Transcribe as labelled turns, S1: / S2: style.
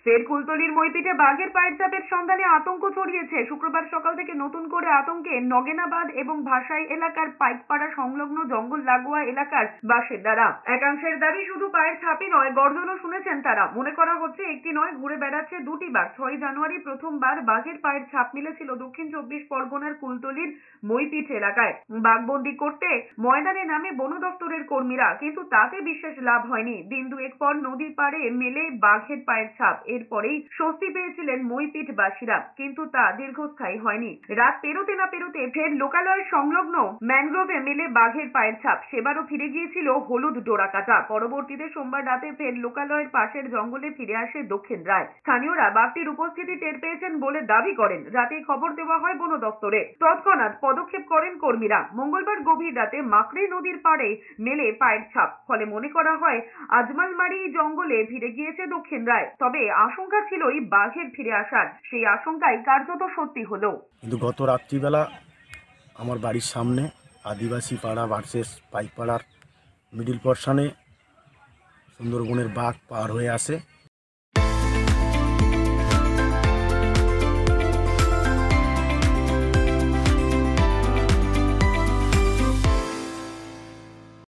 S1: ফের কুলতলির মইপিঠে বাঘের পায়ের ছাপের সন্ধানে আতঙ্ক ছড়িয়েছে। শুক্রবার সকাল থেকে নতুন করে আতঙ্কে নগেনাবাদ এবং ভাসাই এলাকার পাইকপাড়া সংলগ্ন জঙ্গল লাগোয়া এলাকার বাসিন্দারা। একাংশের দাবি শুধু পায়ের ছাপই নয়, গর্জনও শুনেছেন তারা। মনে করা হচ্ছে একটি নয়, ঘুরে বেড়াচ্ছে দুটি বাঘ। 6 জানুয়ারি প্রথমবার বাঘের পায়ের ছাপ মিলেছিল দক্ষিণ 24 পরগনার কুলতলির মইপিঠ এলাকায়। বাঘবন্দি করতে ময়দানে নামে বন দপ্তরের কর্মীরা, কিন্তু তাতে বিশেষ লাভ হয়নি। দিন দুয়েক পর নদীর পাড়ে মেলে বাঘের পায়ের ছাপ। এরপরেই স্বস্তি পেয়েছিলেন মইপিঠ বাসীরা, কিন্তু তা দীর্ঘস্থায়ী হয়নি। রাত পেরোতে না পেরোতে ফের লোকালয় সংলগ্ন ম্যানগ্রোভে মেলে বাঘের পায়ের ছাপ। সেবারও ফিরে গিয়েছিল হলুদ ডোরাকাটা। পরবর্তীতে সোমবার রাতে ফের লোকালয়ের পাশের জঙ্গলে ফিরে আসে দক্ষিণ রায়। স্থানীয়রা বাঘটির উপস্থিতি টের পেয়েছেন বলে দাবি করেন। রাতেই খবর দেওয়া হয় বন দপ্তরে। তৎক্ষণাৎ পদক্ষেপ করেন কর্মীরা। মঙ্গলবার গভীর রাতে মাকড়ি নদীর পাড়ে মেলে পায়ের ছাপ। ফলে মনে করা হয় আজমালমারি জঙ্গলে ফিরে গিয়েছে দক্ষিণ রায়। তবে আশঙ্কা ছিল এই বাঘের ফিরে আসার। সেই আশঙ্কাই কার্যত সত্যি হলো।
S2: কিন্তু গত রাত্রিবেলা আমার বাড়ির সামনে আদিবাসী পাড়া ভার্সেস পাইকপাড়ার মিডিল পোর্শনে সুন্দরবনের বাঘ পার হয়ে আসে